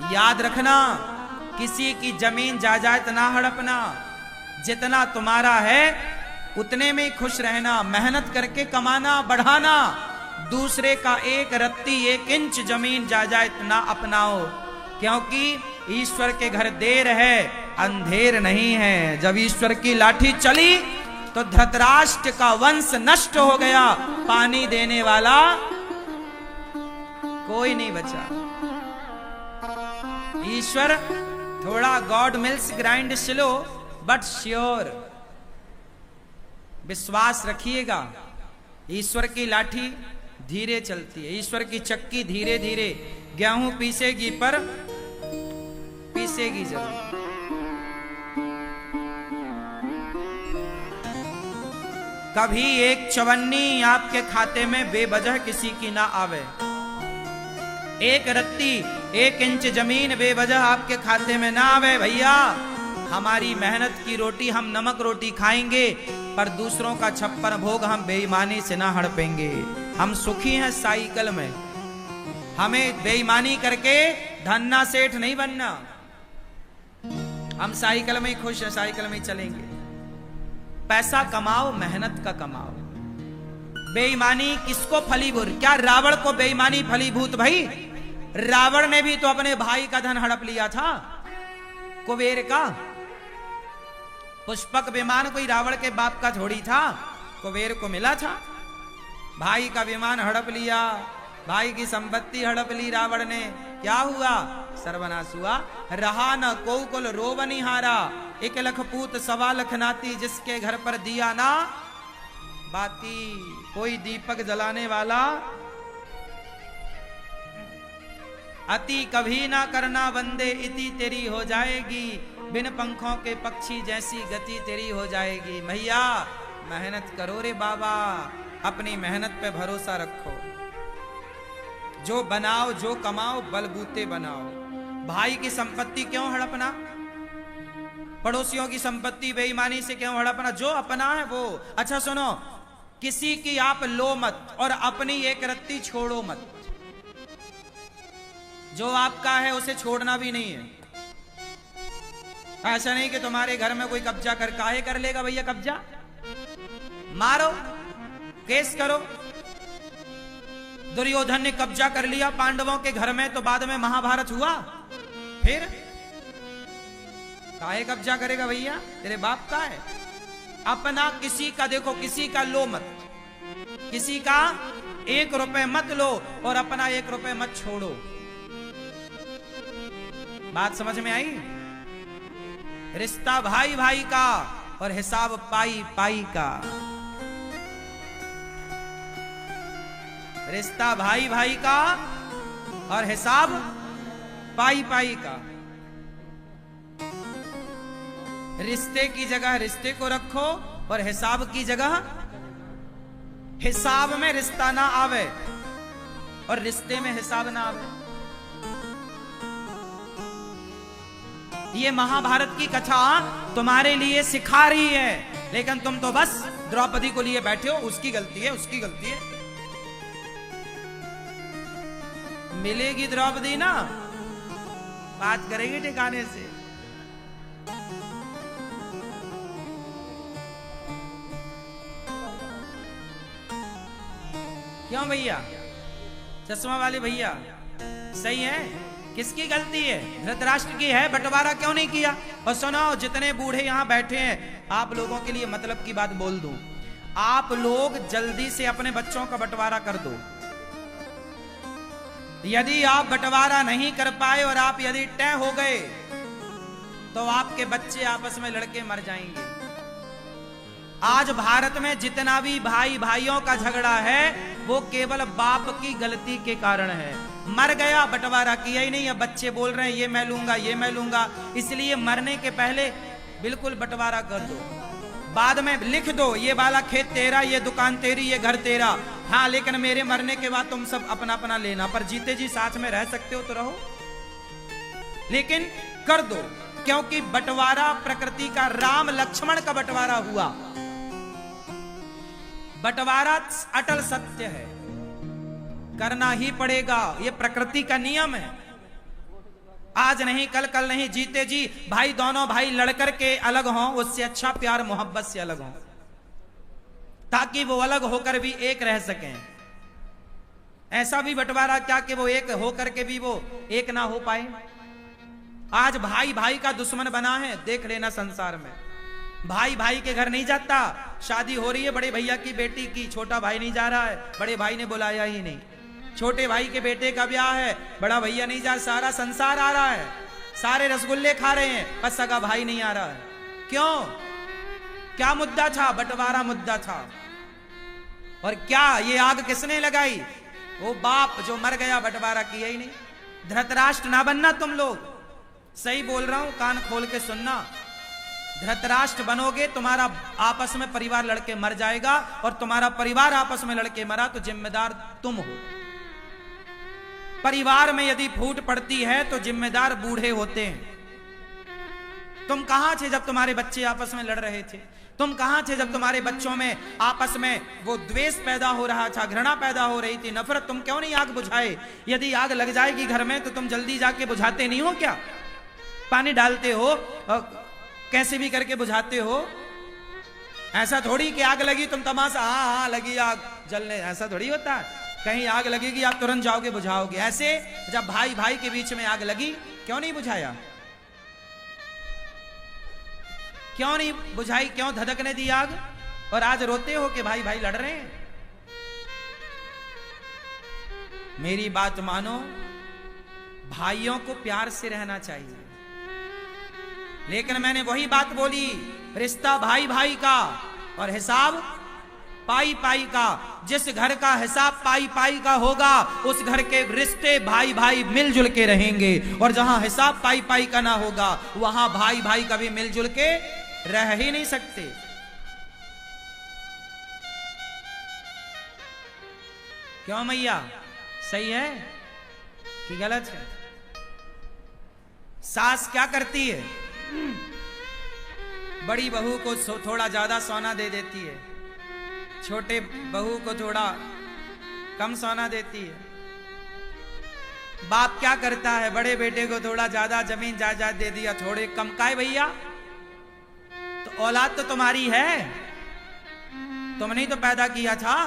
याद रखना, किसी की जमीन जायदाद ना हड़पना, जितना तुम्हारा है उतने में खुश रहना, मेहनत करके कमाना बढ़ाना, दूसरे का एक रत्ती एक इंच जमीन जायदाद ना अपनाओ, क्योंकि ईश्वर के घर देर है अंधेर नहीं है। जब ईश्वर की लाठी चली तो धृतराष्ट्र का वंश नष्ट हो गया, पानी देने वाला कोई नहीं बचा। ईश्वर थोड़ा God mills grind slow but sure, विश्वास रखिएगा। ईश्वर की लाठी धीरे चलती है, ईश्वर की चक्की धीरे धीरे गेहूं पीसेगी पर पीसेगी जरूर। कभी एक चवन्नी आपके खाते में बेवजह किसी की ना आवे, एक रत्ती एक इंच जमीन बेवजह आपके खाते में ना आवे। भैया हमारी मेहनत की रोटी हम नमक रोटी खाएंगे, पर दूसरों का छप्पन भोग हम बेईमानी से ना हड़पेंगे। हम सुखी हैं साइकिल में, हमें बेईमानी करके धन्ना सेठ नहीं बनना। हम साइकिल में ही खुश हैं, साइकिल में ही चलेंगे। पैसा कमाओ, मेहनत का कमाओ। बेईमानी किसको फलीभूत, क्या रावण को बेईमानी फलीभूत? भाई रावण ने भी तो अपने भाई का धन हड़प लिया था, कुबेर का। पुष्पक विमान कोई रावण के बाप का थोड़ी था, कुबेर को मिला था। भाई का विमान हड़प लिया, भाई की संपत्ति हड़प ली रावण ने। क्या हुआ? सर्वनाश हुआ। रहा न को कुल रोवनिहारा, 1 लख पूत 1.25 लाख नाती, जिसके घर पर दिया ना बाती। कोई दीपक जलाने वाला अति कभी ना करना बंदे, इति तेरी हो जाएगी। बिन पंखों के पक्षी जैसी गति तेरी हो जाएगी। भैया मेहनत करो रे बाबा, अपनी मेहनत पे भरोसा रखो। जो बनाओ जो कमाओ बलबूते बनाओ। भाई की संपत्ति क्यों हड़पना, पड़ोसियों की संपत्ति बेईमानी से क्यों हड़पना? जो अपना है वो। अच्छा सुनो, किसी की आप लो मत और अपनी एक रत्ती छोड़ो मत। जो आपका है उसे छोड़ना भी नहीं है। ऐसा नहीं कि तुम्हारे घर में कोई कब्जा कर, काहे कर लेगा भैया कब्जा? मारो, केस करो। दुर्योधन ने कब्जा कर लिया पांडवों के घर में, तो बाद में महाभारत हुआ। फिर काहे कब्जा करेगा भैया? तेरे बाप का है। अपना किसी का देखो, किसी का लो मत, किसी का 1 रुपए मत लो और अपना 1 रुपए मत छोड़ो। बात समझ में आई? रिश्ता भाई भाई का और हिसाब पाई पाई का। रिश्ता भाई भाई का और हिसाब पाई पाई का। रिश्ते की जगह रिश्ते को रखो और हिसाब की जगह हिसाब में रिश्ता ना आवे और रिश्ते में हिसाब ना आवे। ये महाभारत की कथा तुम्हारे लिए सिखा रही है, लेकिन तुम तो बस द्रौपदी को लिए बैठे हो। उसकी गलती है, उसकी गलती है। मिलेगी द्रौपदी ना, बात करेगी ठिकाने से। क्यों भैया? चश्मा वाले भैया सही है? किसकी गलती है? धृतराष्ट्र की है। बंटवारा क्यों नहीं किया? और सुनो, जितने बूढ़े यहां बैठे हैं, आप लोगों के लिए मतलब की बात बोल दूं। आप लोग जल्दी से अपने बच्चों का बंटवारा कर दो। यदि आप बंटवारा नहीं कर पाए और आप यदि तय हो गए, तो आपके बच्चे आपस में लड़के मर जाएंगे। आज भारत में जितना भी भाई भाइयों का झगड़ा है, वो केवल बाप की गलती के कारण है। मर गया, बंटवारा किया ही नहीं। अब बच्चे बोल रहे हैं ये मैं लूंगा, ये मैं लूंगा। इसलिए मरने के पहले बिल्कुल बंटवारा कर दो। बाद में लिख दो, ये वाला खेत तेरा, ये दुकान तेरी, ये घर तेरा। हाँ, लेकिन मेरे मरने के बाद तुम सब अपना अपना लेना। पर जीते जी साथ में रह सकते हो तो रहो, लेकिन कर दो। क्योंकि बंटवारा प्रकृति का, राम लक्ष्मण का बंटवारा हुआ। बंटवारा अटल सत्य है, करना ही पड़ेगा। यह प्रकृति का नियम है। आज नहीं कल, कल नहीं, जीते जी भाई दोनों भाई लड़कर के अलग हों, उससे अच्छा प्यार मोहब्बत से अलग हों, ताकि वो अलग होकर भी एक रह सकें। ऐसा भी बंटवारा क्या कि वो एक होकर के भी वो एक ना हो पाए। आज भाई भाई का दुश्मन बना है, देख लेना संसार में। भाई भाई के घर नहीं जाता, शादी हो रही है बड़े भैया की बेटी की, छोटा भाई नहीं जा रहा है, बड़े भाई ने बुलाया ही नहीं। छोटे भाई के बेटे का ब्याह है, बड़ा भैया नहीं जा, सारा संसार आ रहा है, सारे रसगुल्ले खा रहे हैं, बस सगा भाई नहीं आ रहा है। क्यों? क्या मुद्दा था? बंटवारा मुद्दा था। और क्या ये आग किसने लगाई? वो बाप जो मर गया, बंटवारा किया ही नहीं। धृतराष्ट्र ना बनना तुम लोग, सही बोल रहा हूं, कान खोल के सुनना। धृतराष्ट्र बनोगे, तुम्हारा आपस में परिवार लड़के मर जाएगा, और तुम्हारा परिवार आपस में लड़के मरा तो जिम्मेदार तुम हो। परिवार में यदि फूट पड़ती है तो जिम्मेदार बूढ़े होते हैं। तुम कहां थे जब तुम्हारे बच्चे आपस में लड़ रहे थे? तुम कहां थे जब तुम्हारे बच्चों में आपस में वो द्वेष पैदा हो रहा था, घृणा पैदा हो रही थी, नफरत? तुम क्यों नहीं आग बुझाए? यदि आग लग जाएगी घर में तो तुम जल्दी जाके बुझाते नहीं हो क्या? पानी डालते हो, कैसे भी करके बुझाते हो। ऐसा थोड़ी कि आग लगी तुम तमाशा, हाँ हाँ लगी आग जलने, ऐसा थोड़ी होता है। कहीं आग लगेगी आप तुरंत जाओगे बुझाओगे। ऐसे जब भाई भाई के बीच में आग लगी, क्यों नहीं बुझाया? क्यों नहीं बुझाई? क्यों धधकने दी आग? और आज रोते हो कि भाई भाई लड़ रहे हैं। मेरी बात मानो, भाइयों को प्यार से रहना चाहिए। लेकिन मैंने वही बात बोली, रिश्ता भाई भाई का और हिसाब पाई पाई का। जिस घर का हिसाब पाई पाई का होगा, उस घर के रिश्ते भाई भाई मिलजुल के रहेंगे। और जहां हिसाब पाई पाई का ना होगा, वहां भाई भाई कभी मिलजुल के रह ही नहीं सकते। क्यों मैया? सही है कि गलत है? सास क्या करती है? बड़ी बहू को थोड़ा ज्यादा सोना दे देती है, छोटे बहू को थोड़ा कम सोना देती है। बाप क्या करता है? बड़े बेटे को थोड़ा ज्यादा जमीन जायदाद दे दिया, थोड़े कम। काहे भैया? तो औलाद तो तुम्हारी है, तुमने तो पैदा किया था।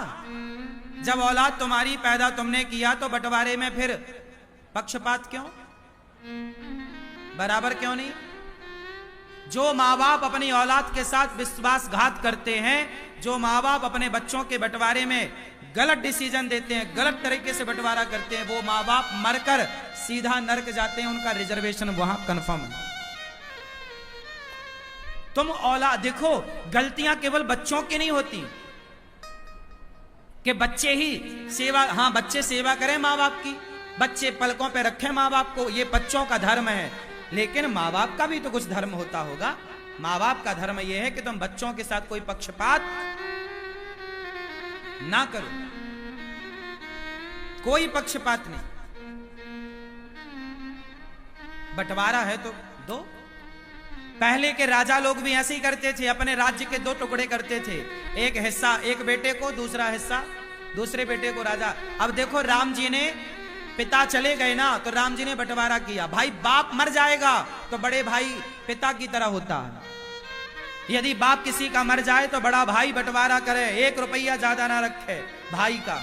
जब औलाद तुम्हारी पैदा तुमने किया, तो बंटवारे में फिर पक्षपात क्यों? बराबर क्यों नहीं? जो माँ बाप अपनी औलाद के साथ विश्वासघात करते हैं, जो माँ बाप अपने बच्चों के बंटवारे में गलत डिसीजन देते हैं, गलत तरीके से बंटवारा करते हैं, वो माँ बाप मरकर सीधा नरक जाते हैं। उनका रिजर्वेशन वहां कंफर्म है। तुम औलाद देखो, गलतियां केवल बच्चों की नहीं होती कि बच्चे ही सेवा, हाँ बच्चे सेवा करें माँ बाप की, बच्चे पलकों पे रखें माँ बाप को, ये बच्चों का धर्म है। लेकिन माँ बाप का भी तो कुछ धर्म होता होगा। माँ बाप का धर्म यह है कि तुम बच्चों के साथ कोई पक्षपात ना करो, कोई पक्षपात नहीं। बंटवारा है तो दो। पहले के राजा लोग भी ऐसे ही करते थे, अपने राज्य के दो टुकड़े करते थे, एक हिस्सा एक बेटे को, दूसरा हिस्सा दूसरे बेटे को। राजा, अब देखो राम जी ने, पिता चले गए ना, तो राम जी ने बंटवारा किया। भाई बाप मर जाएगा तो बड़े भाई पिता की तरह होता है। यदि बाप किसी का मर जाए तो बड़ा भाई बंटवारा करे, 1 रुपया ज्यादा ना रखे भाई का।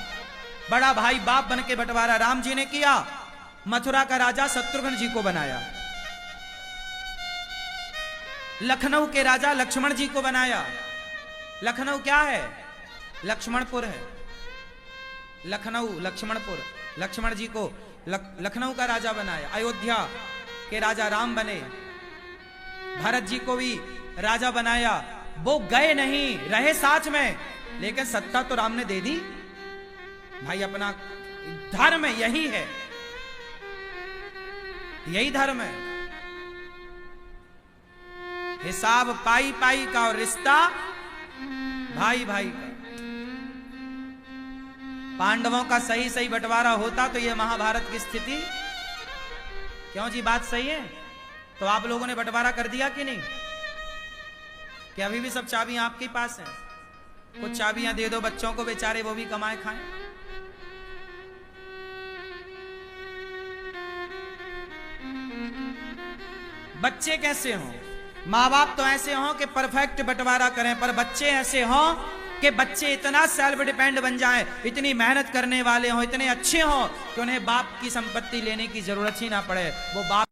बड़ा भाई बाप बन के बंटवारा राम जी ने किया। मथुरा का राजा शत्रुघ्न जी को बनाया, लखनऊ के राजा लक्ष्मण जी को बनाया। लखनऊ क्या है? लक्ष्मणपुर है। लखनऊ लक्ष्मणपुर, लक्ष्मण जी को लखनऊ का राजा बनाया। अयोध्या के राजा राम बने, भरत जी को भी राजा बनाया। वो गए नहीं, रहे साथ में, लेकिन सत्ता तो राम ने दे दी। भाई अपना धर्म यही है, यही धर्म है। हिसाब पाई पाई का और रिश्ता भाई भाई का। पांडवों का सही सही बंटवारा होता तो ये महाभारत की स्थिति। क्यों जी, बात सही है? तो आप लोगों ने बंटवारा कर दिया कि नहीं? कि अभी भी सब चाबियां आपके पास हैं? कुछ चाबियां दे दो बच्चों को, बेचारे वो भी कमाए खाएं। बच्चे कैसे हों? माँ बाप तो ऐसे हों कि परफेक्ट बंटवारा करें, पर बच्चे ऐसे हों कि बच्चे इतना सेल्फ डिपेंड बन जाएं, इतनी मेहनत करने वाले हों, इतने अच्छे हों कि उन्हें बाप की संपत्ति लेने की जरूरत ही ना पड़े। वो बाप